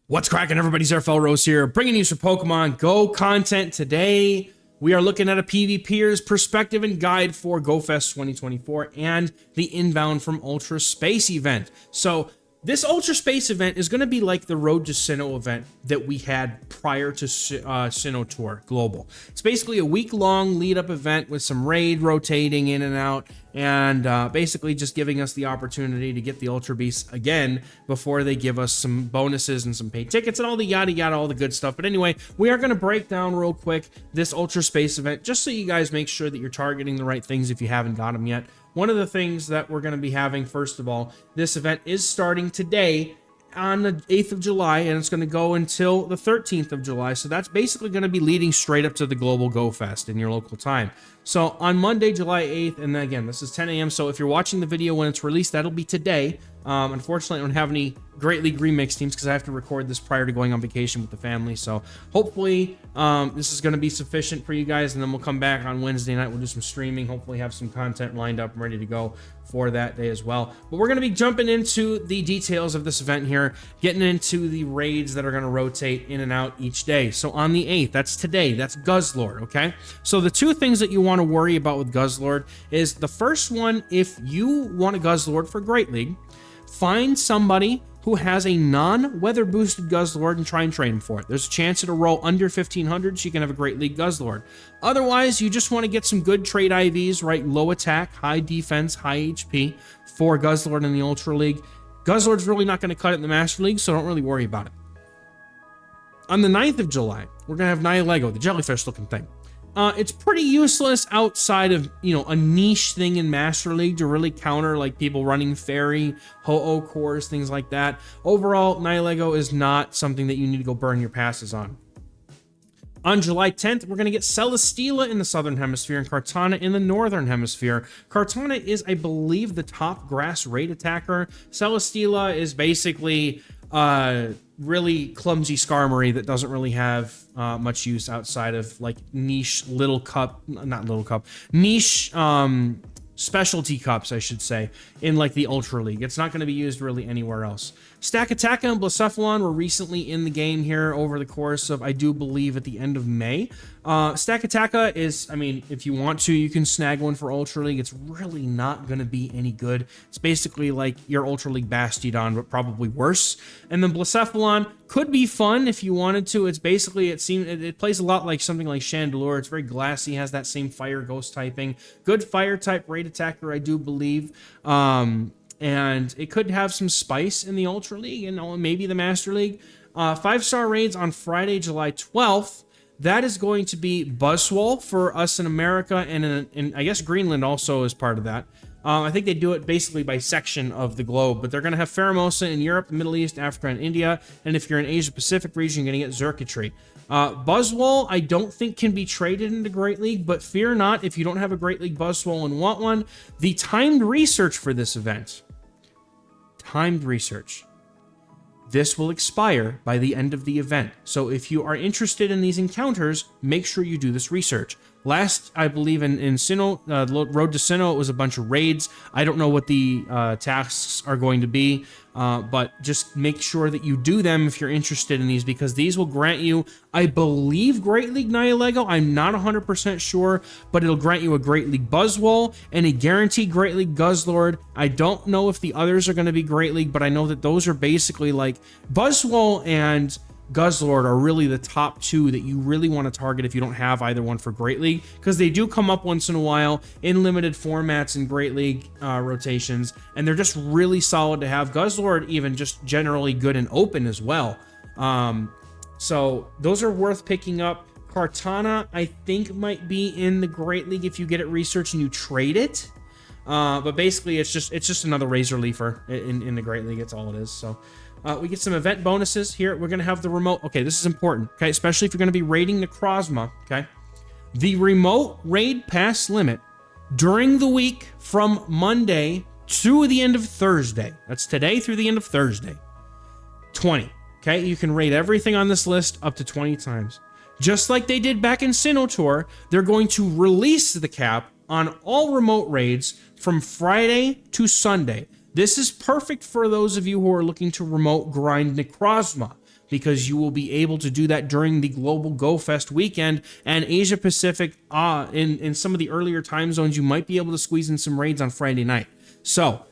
What's cracking, everybody? XehrFelrose here, bringing you some Pokemon Go content today. We are looking at a PvPer's perspective and guide for GoFest 2024 and the Inbound from Ultra Space event. So this Ultra Space event is going to be like the Road to Sinnoh event that we had prior to Sinnoh Tour Global. It's basically a week-long lead-up event with some raid rotating in and out, and basically just giving us the opportunity to get the Ultra Beasts again before they give us some bonuses and some paid tickets and all the yada yada, all the good stuff. But anyway, we are going to break down real quick this Ultra Space event just so you guys make sure that you're targeting the right things if you haven't got them yet. One of the things that we're going to be having, first of all, this event is starting today on the 8th of July, and it's going to go until the 13th of July. So that's basically going to be leading straight up to the Global Go Fest in your local time. So on Monday, July 8th, and then again, this is 10 a.m. So if you're watching the video when it's released, that'll be today. Unfortunately, I don't have any Great League remix teams because I have to record this prior to going on vacation with the family. So hopefully this is going to be sufficient for you guys, and then we'll come back on Wednesday night. We'll do some streaming, hopefully have some content lined up and ready to go for that day as well. But we're going to be jumping into the details of this event here, getting into the raids that are going to rotate in and out each day. So on the 8th, that's today, that's Guzzlord, okay? So the two things that you want to worry about with Guzzlord is the first one, if you want a Guzzlord for Great League, find somebody who has a non-weather boosted Guzzlord and try and train him for it. There's a chance it'll roll under 1500, so you can have a Great League Guzzlord. Otherwise, you just want to get some good trade IVs, right? Low attack, high defense, high HP for Guzzlord in the Ultra League. Guzzlord's really not going to cut it in the Master League, so don't really worry about it. On the 9th of July, we're going to have Nihilego, the jellyfish-looking thing. It's pretty useless outside of, a niche thing in Master League to really counter like people running Fairy, Ho-Oh cores, things like that. Overall, Nihilego is not something that you need to go burn your passes on. On July 10th, we're going to get Celesteela in the Southern Hemisphere and Kartana in the Northern Hemisphere. Kartana is, I believe, the top grass raid attacker. Celesteela is basically really clumsy Skarmory that doesn't really have much use outside of like niche niche specialty cups, I should say, in like the Ultra League. It's not going to be used really anywhere else. Stakataka and Blacephalon were recently in the game here over the course of, I do believe, at the end of May. Stakataka is, I mean, if you want to, you can snag one for Ultra League. It's really not going to be any good. It's basically like your Ultra League Bastiodon, but probably worse. And then Blacephalon could be fun if you wanted to. It's basically, it plays a lot like something like Chandelure. It's very glassy, has that same fire ghost typing. Good fire type raid attacker, I do believe. And it could have some spice in the Ultra League and maybe the Master League. 5-star raids on Friday, July 12th. That is going to be Buzzwole for us in America, and in I guess Greenland also is part of that. I think they do it basically by section of the globe, but they're going to have Pheromosa in Europe, the Middle East, Africa, and India. And if you're in Asia Pacific region, you're going to get Xurkitree. Buzzwole, I don't think can be traded into Great League, but fear not if you don't have a Great League Buzzwole and want one. The timed research for this event. Timed research. This will expire by the end of the event. So if you are interested in these encounters, make sure you do this research. Last, I believe in Sinnoh, Road to Sinnoh, it was a bunch of raids. I don't know what the tasks are going to be, but just make sure that you do them if you're interested in these, because these will grant you, I believe, Great League Nihilego. I'm not 100% sure, but it'll grant you a Great League Buzzwole and a guaranteed Great League Guzzlord. I don't know if the others are going to be Great League, but I know that those are basically like Buzzwole and Guzzlord are really the top two that you really want to target if you don't have either one for Great League, because they do come up once in a while in limited formats in Great League rotations, and they're just really solid to have. Guzzlord even just generally good and open as well. So those are worth picking up. Kartana, I think, might be in the Great League if you get it researched and you trade it. But basically, it's just another Razor Leafer in the Great League. It's all it is. So we get some event bonuses here. We're going to have the remote. Okay, this is important, okay, especially if you're going to be raiding Necrozma, okay? The remote raid pass limit during the week from Monday to the end of Thursday. That's today through the end of Thursday. 20, okay? You can raid everything on this list up to 20 times. Just like they did back in Sinnoh Tour, they're going to release the cap on all remote raids from Friday to Sunday. This is perfect for those of you who are looking to remote grind Necrozma. because you will be able to do that during the Global Go Fest weekend. And Asia Pacific, in some of the earlier time zones, you might be able to squeeze in some raids on Friday night. So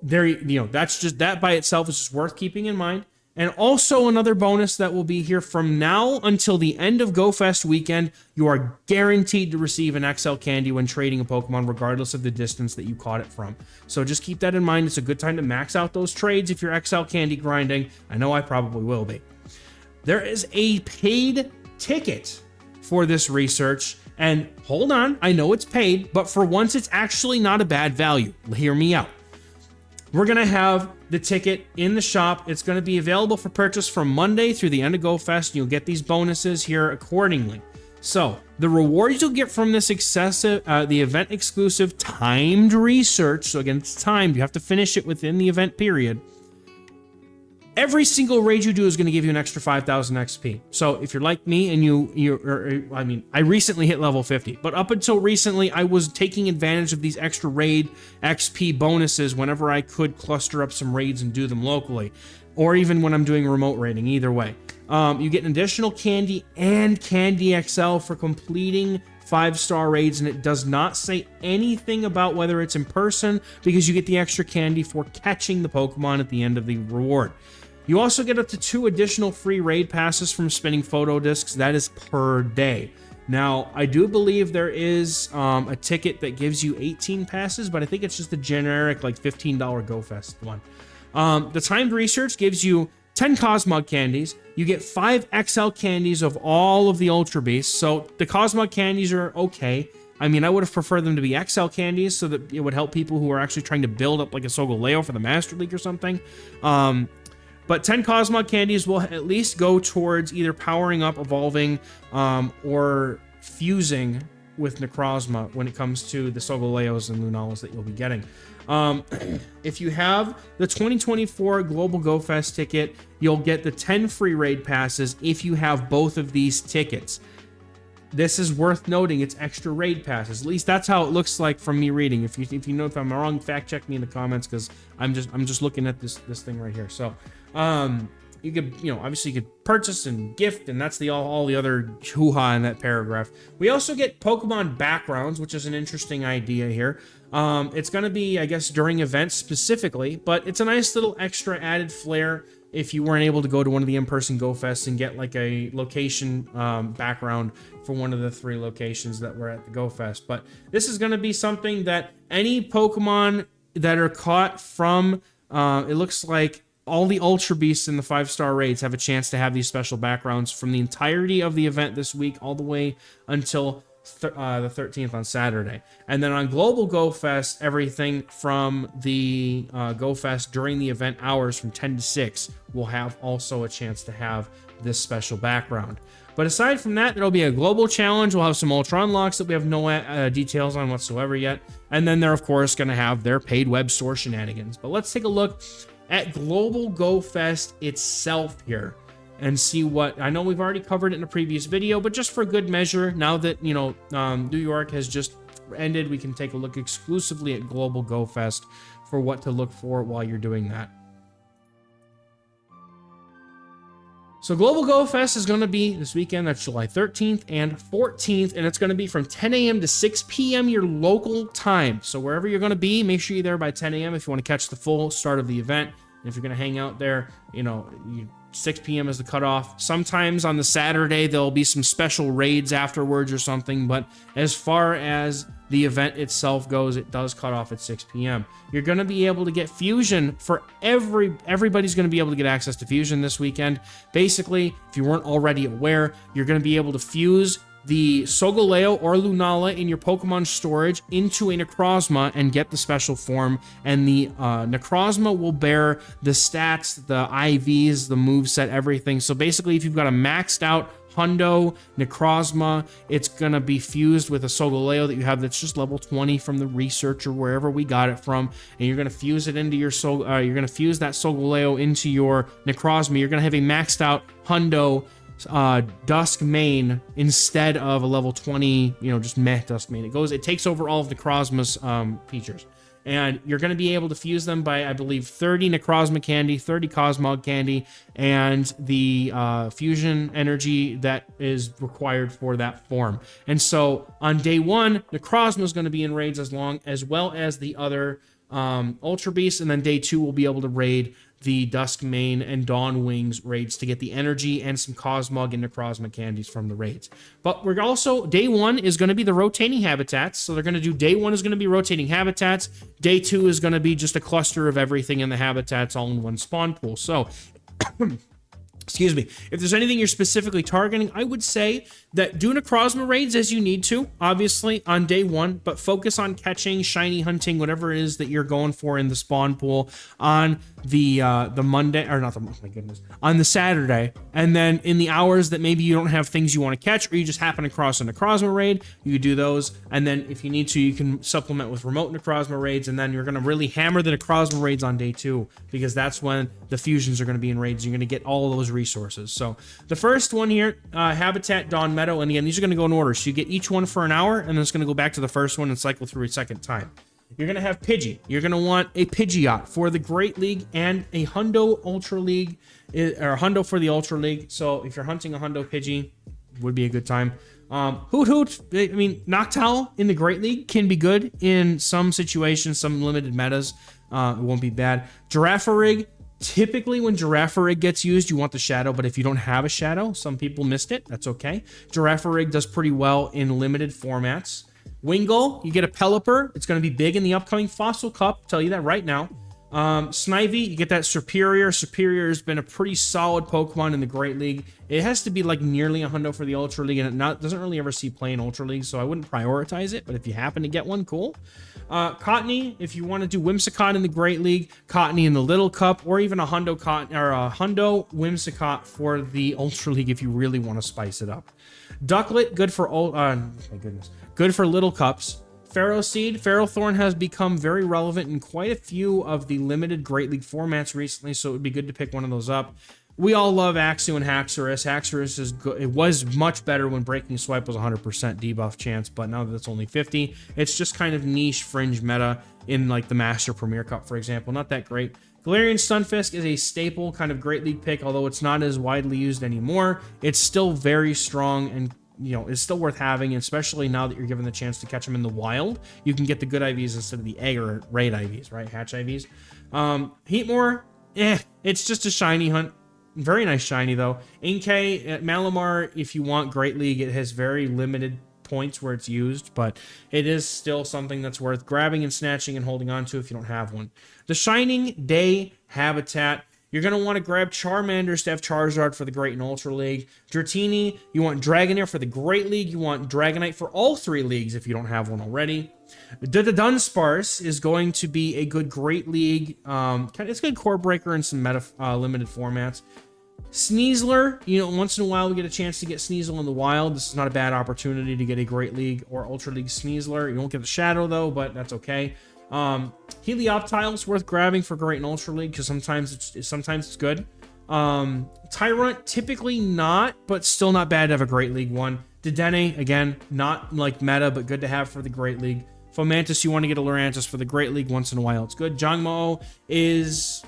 there, that's just, that by itself is just worth keeping in mind. And also another bonus that will be here from now until the end of GoFest weekend, you are guaranteed to receive an XL candy when trading a Pokemon, regardless of the distance that you caught it from. So just keep that in mind. It's a good time to max out those trades if you're XL candy grinding. I know I probably will be. There is a paid ticket for this research. And hold on, I know it's paid, but for once it's actually not a bad value. Hear me out. We're going to have the ticket in the shop. It's going to be available for purchase from Monday through the end of GoFest. You'll get these bonuses here accordingly. So the rewards you'll get from this the event exclusive timed research. So again, it's timed. You have to finish it within the event period. Every single raid you do is going to give you an extra 5,000 XP. So if you're like me and I recently hit level 50, but up until recently, I was taking advantage of these extra raid XP bonuses whenever I could cluster up some raids and do them locally, or even when I'm doing remote raiding, either way. You get an additional candy and Candy XL for completing 5-star raids, and it does not say anything about whether it's in person because you get the extra candy for catching the Pokemon at the end of the reward. You also get up to 2 additional free raid passes from spinning photo discs. That is per day. Now, I do believe there is a ticket that gives you 18 passes, but I think it's just a generic like $15 GoFest one. The timed research gives you 10 Cosmog candies. You get 5 XL candies of all of the Ultra Beasts. So the Cosmog candies are okay. I mean, I would have preferred them to be XL candies so that it would help people who are actually trying to build up like a Solgaleo for the Master League or something. But 10 Cosmog candies will at least go towards either powering up, evolving, or fusing with Necrozma when it comes to the Solgaleos and Lunalas that you'll be getting. If you have the 2024 Global Go Fest ticket, you'll get the 10 free raid passes if you have both of these tickets. This is worth noting, it's extra raid passes. At least that's how it looks like from me reading. If you know if I'm wrong, fact check me in the comments because I'm just looking at this thing right here. So you could, obviously you could purchase and gift, and that's all the other hoo-ha in that paragraph. We also get Pokemon backgrounds, which is an interesting idea here. It's going to be, I guess, during events specifically, but it's a nice little extra added flair if you weren't able to go to one of the in-person GoFests and get like a location background for one of the 3 locations that were at the GoFest. But this is going to be something that any Pokemon that are caught from, it looks like all the Ultra Beasts in the 5-star raids have a chance to have these special backgrounds from the entirety of the event this week all the way until the 13th on Saturday. And then on Global Go Fest, everything from the Go Fest during the event hours from 10 to 6 will have also a chance to have this special background. But aside from that, there'll be a global challenge. We'll have some Ultra Unlocks that we have no details on whatsoever yet. And then they're, of course, going to have their paid web store shenanigans. But let's take a look at Global Go Fest itself here and see what, I know we've already covered it in a previous video, but just for good measure, now that, New York has just ended, we can take a look exclusively at Global Go Fest for what to look for while you're doing that. So Global Go Fest is going to be this weekend. That's July 13th and 14th, and it's going to be from 10 a.m. to 6 p.m. your local time. So wherever you're going to be, make sure you're there by 10 a.m. if you want to catch the full start of the event. And if you're going to hang out there, 6 p.m. is the cutoff. Sometimes on the Saturday, there'll be some special raids afterwards or something, but as far as the event itself goes, it does cut off at 6 p.m. You're going to be able to get Fusion for everybody's going to be able to get access to Fusion this weekend. Basically, if you weren't already aware, you're going to be able to fuse the Solgaleo or Lunala in your Pokemon storage into a Necrozma and get the special form, and the Necrozma will bear the stats, the IVs, the moveset, everything. So basically, if you've got a maxed out Hundo Necrozma, it's gonna be fused with a Solgaleo that you have that's just level 20 from the research or wherever we got it from, and you're gonna fuse it into your you're gonna fuse that Solgaleo into your Necrozma. You're gonna have a maxed out Hundo Dusk main instead of a level 20, just meh Dusk main. It takes over all of the Necrozma's features. and you're going to be able to fuse them by, I believe, 30 Necrozma candy, 30 Cosmog candy, and the fusion energy that is required for that form. And so on day 1, Necrozma is going to be in raids as well as the other Ultra Beasts, and then day 2 we'll be able to raid the Duskmane and Dawn Wings raids to get the energy and some Cosmog and Necrozma candies from the raids. But we're also, day 1 is going to be the rotating habitats. So they're going to do, day 1 is going to be rotating habitats. Day 2 is going to be just a cluster of everything in the habitats all in one spawn pool. So excuse me, if there's anything you're specifically targeting, I would say that do Necrozma raids as you need to, obviously, on day 1, but focus on catching, shiny hunting, whatever it is that you're going for in the spawn pool on the Monday, or not the, oh my goodness, on the Saturday. And then in the hours that maybe you don't have things you want to catch, or you just happen across a Necrozma raid, you do those. And then if you need to, you can supplement with remote Necrozma raids, and then you're going to really hammer the Necrozma raids on day 2, because that's when the fusions are going to be in raids. You're going to get all of those resources. So the first one here, Habitat, Dawn Meadow, and again, these are going to go in order. So you get each one for an hour, and then it's going to go back to the first one and cycle through a second time. You're going to have Pidgey. You're going to want a Pidgeot for the Great League and a Hundo Ultra League, or Hundo for the Ultra League. So if you're hunting a Hundo Pidgey, would be a good time. Hoot Hoot, I mean, Noctowl in the Great League can be good in some situations, some limited metas. It won't be bad. Girafarig, typically when Girafarig gets used, you want the Shadow, but if you don't have a Shadow, some people missed it, that's okay. Girafarig does pretty well in limited formats. Wingull, you get a Pelipper. It's going to be big in the upcoming Fossil Cup. Tell you that right now. Snivy, you get that Superior. Superior has been a pretty solid Pokemon in the Great League. It has to be like nearly a hundo for the Ultra League, and it doesn't really ever see play in Ultra League, so I wouldn't prioritize it, but if you happen to get one, cool. Cottony, if you want to do Whimsicott in the Great League, Cottony in the Little Cup, or even a Hundo Whimsicott for the Ultra League if you really want to spice it up. Ducklet, good for good for Little Cups. Ferroseed, Ferrothorn has become very relevant in quite a few of the limited Great League formats recently, so it would be good to pick one of those up. We all love Axew and Haxorus. Haxorus is good. It was much better when Breaking Swipe was 100% debuff chance, but now that it's only 50, it's just kind of niche fringe meta in like the Master Premier Cup, for example. Not that great. Galarian Stunfisk is a staple kind of Great League pick, although it's not as widely used anymore. It's still very strong and it's still worth having, especially now that you're given the chance to catch them in the wild. You can get the good IVs instead of the egg or raid IVs, right? Hatch IVs. Heatmore, it's just a shiny hunt. Very nice shiny, though. Inkay, Malamar, if you want Great League, it has very limited points where it's used, but it is still something that's worth grabbing and snatching and holding on to if you don't have one. The Shining Day Habitat. You're going to want to grab Charmander to have Charizard for the Great and Ultra League. Dratini, you want Dragonair for the Great League. You want Dragonite for all 3 leagues if you don't have one already. Dunsparce is going to be a good Great League. It's a good core breaker in some meta limited formats. Sneasler, once in a while we get a chance to get Sneasel in the wild. This is not a bad opportunity to get a Great League or Ultra League Sneasler. You won't get the Shadow, though, but that's okay. Helioptile is worth grabbing for Great and Ultra League because sometimes it's good. Tyrant, typically not, but still not bad to have a Great League one. Dedenne, again, not like meta, but good to have for the Great League. Fomantis, you want to get a Lurantis for the Great League once in a while. It's good. Jangmo is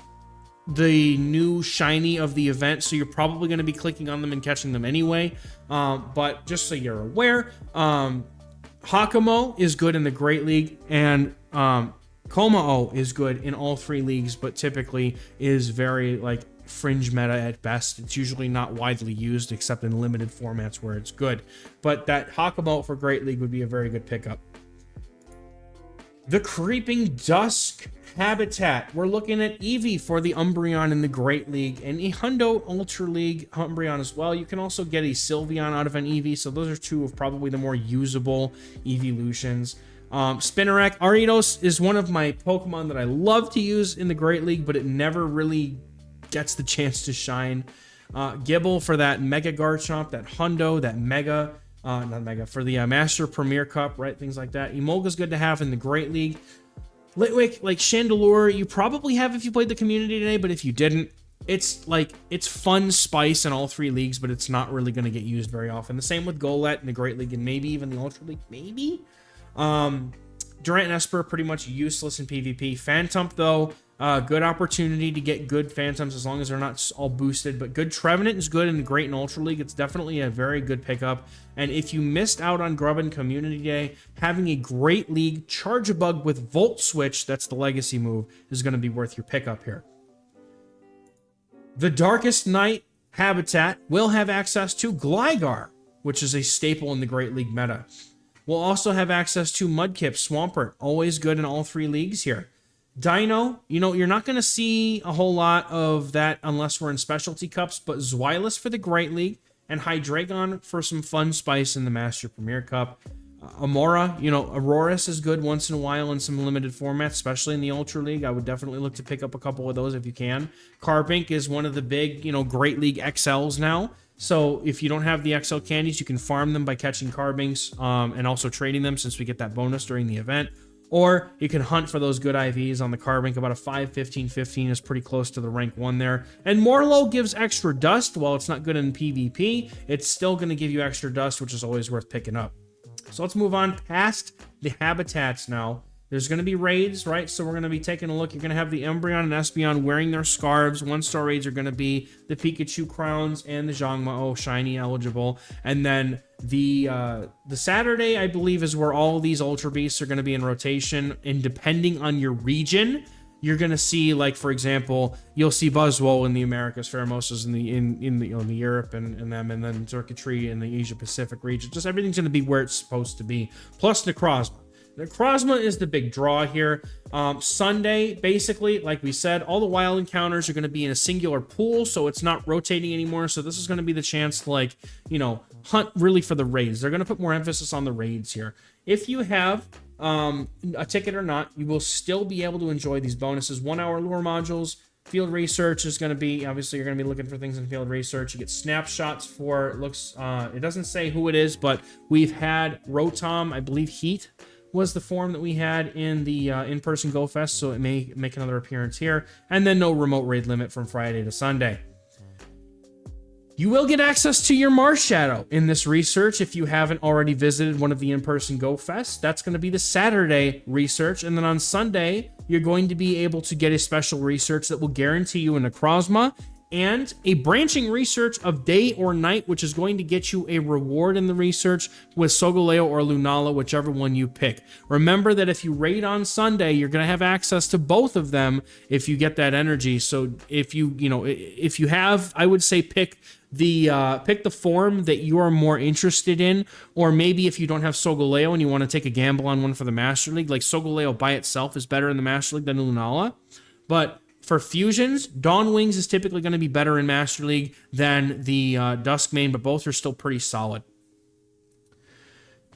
the new shiny of the event, so you're probably going to be clicking on them and catching them anyway. But just so you're aware, Hakamo is good in the Great League, and Komao is good in all 3 leagues, but typically is very fringe meta at best. It's usually not widely used except in limited formats where it's good. But that Hakamo for Great League would be a very good pickup. The Creeping Dusk Habitat. We're looking at Eevee for the Umbreon in the Great League and a Hundo Ultra League Umbreon as well. You can also get a Sylveon out of an Eevee, so those are 2 of probably the more usable evolutions. Spinarak. Ariados is one of my Pokemon that I love to use in the Great League, but it never really gets the chance to shine. Gibble for that Mega Garchomp, that Hundo, that Mega, not Mega, for the Master Premier Cup, right? Things like that. Emolga's good to have in the Great League. Litwick, like Chandelure, you probably have if you played the community today, but if you didn't, it's fun spice in all 3 leagues, but it's not really going to get used very often. The same with Golett in the Great League and maybe even the Ultra League, maybe. Durant and Esper are pretty much useless in PvP. Phantump, though, good opportunity to get good Phantoms as long as they're not all boosted. But good Trevenant is good in the Great and Ultra League. It's definitely a very good pickup. And if you missed out on Grubbin Community Day, having a Great League Charge-a-Bug with Volt Switch, that's the legacy move, is going to be worth your pickup here. The Darkest Night habitat will have access to Gligar, which is a staple in the Great League meta. We'll also have access to Mudkip, Swampert, always good in all 3 leagues here. Dino, you know, you're not going to see a whole lot of that unless we're in specialty cups, but Zweilous for the Great League and Hydreigon for some fun spice in the Master Premier Cup. Amora, you know, Aurorus is good once in a while in some limited formats, especially in the Ultra League. I would definitely look to pick up a couple of those if you can. Carbink is one of the big, you know, Great League XLs now. So if you don't have the XL candies, you can farm them by catching Carbinks and also trading them since we get that bonus during the event. Or you can hunt for those good IVs on the Carbink. About a 5, 15, 15 is pretty close to the rank 1 there. And Morlo gives extra dust. While it's not good in PvP, it's still going to give you extra dust, which is always worth picking up. So let's move on past the habitats now. There's going to be raids, right? So we're going to be taking a look. You're going to have the Umbreon and Espeon wearing their scarves. 1-star raids are going to be the Pikachu crowns and the Zhangma-O shiny eligible. And then the Saturday, I believe, is where all of these Ultra Beasts are going to be in rotation. And depending on your region, you're going to see, like, for example, you'll see Buzzwole in the Americas, Pheromosas in the Europe and them, and then Circuitry in the Asia Pacific region. Just everything's going to be where it's supposed to be. Plus Necrozma. Necrozma is the big draw here. Sunday, basically, like we said, all the wild encounters are going to be in a singular pool, so it's not rotating anymore. So this is going to be the chance to, like, you know, hunt really for the raids. They're going to put more emphasis on the raids here. If you have a ticket or not, you will still be able to enjoy these bonuses. 1-hour lure modules. Field research is going to be, obviously, you're going to be looking for things in field research. You get snapshots for, it doesn't say who it is, but we've had Rotom, I believe Heat was the form that we had in the in-person Go Fest, so it may make another appearance here. And then no remote raid limit from Friday to Sunday. You will get access to your Marshadow in this research if you haven't already visited one of the in-person Go Fest. That's going to be the Saturday research. And then on Sunday, you're going to be able to get a special research that will guarantee you a Necrozma and a branching research of day or night, which is going to get you a reward in the research with Solgaleo or Lunala, whichever one you pick. Remember that if you raid on Sunday, you're going to have access to both of them if you get that energy. So if you have, I would say pick the form that you are more interested in, or maybe if you don't have Solgaleo and you want to take a gamble on one for the Master League, like Solgaleo by itself is better in the Master League than Lunala, but for fusions, Dawn Wings is typically going to be better in Master League than the Duskmane, but both are still pretty solid.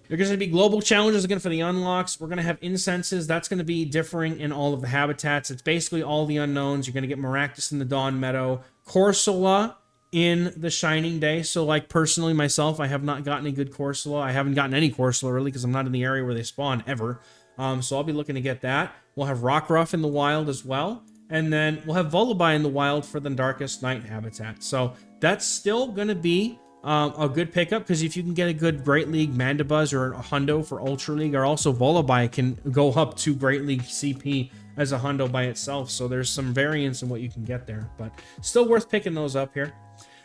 There's going to be global challenges again for the unlocks. We're going to have incenses. That's going to be differing in all of the habitats. It's basically all the unknowns. You're going to get Maractus in the Dawn Meadow, Corsola in the Shining Day. So, like, personally, myself, I have not gotten a good Corsola. I haven't gotten any Corsola, really, because I'm not in the area where they spawn ever. So I'll be looking to get that. We'll have Rockruff in the wild as well. And then we'll have Vullaby in the wild for the Darkest Night habitat. So that's still going to be a good pickup, because if you can get a good Great League Mandibuzz or a Hundo for Ultra League, or also Vullaby can go up to Great League CP as a Hundo by itself. So there's some variance in what you can get there, but still worth picking those up here.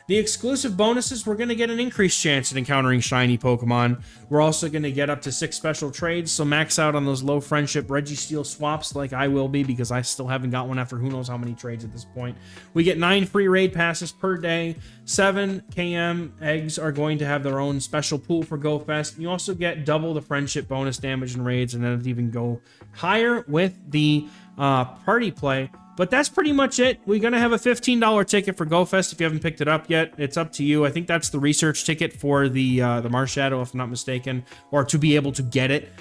The exclusive bonuses, we're going to get an increased chance at encountering shiny Pokemon. We're also going to get up to 6 special trades, so max out on those low friendship Registeel swaps like I will be, because I still haven't got one after who knows how many trades at this point. We get 9 free raid passes per day. 7 KM eggs are going to have their own special pool for Go Fest. You also get double the friendship bonus damage in raids, and then it even go higher with the party play. But that's pretty much it. We're going to have a $15 ticket for GoFest if you haven't picked it up yet. It's up to you. I think that's the research ticket for the Marshadow, if I'm not mistaken, or to be able to get it.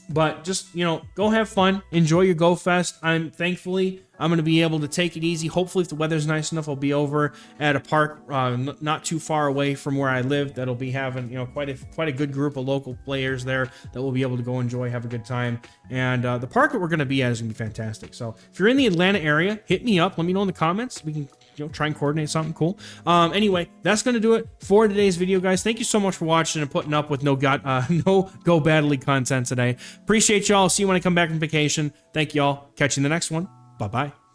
But just, go have fun. Enjoy your GoFest. I'm going to be able to take it easy. Hopefully, if the weather's nice enough, I'll be over at a park not too far away from where I live that'll be having, quite a good group of local players there that will be able to go enjoy, have a good time. And the park that we're going to be at is going to be fantastic. So if you're in the Atlanta area, hit me up. Let me know in the comments. We can try and coordinate something cool. Anyway, that's going to do it for today's video, guys. Thank you so much for watching and putting up with no Go Badly content today. Appreciate y'all. See you when I come back from vacation. Thank y'all. Catch you in the next one. Bye-bye.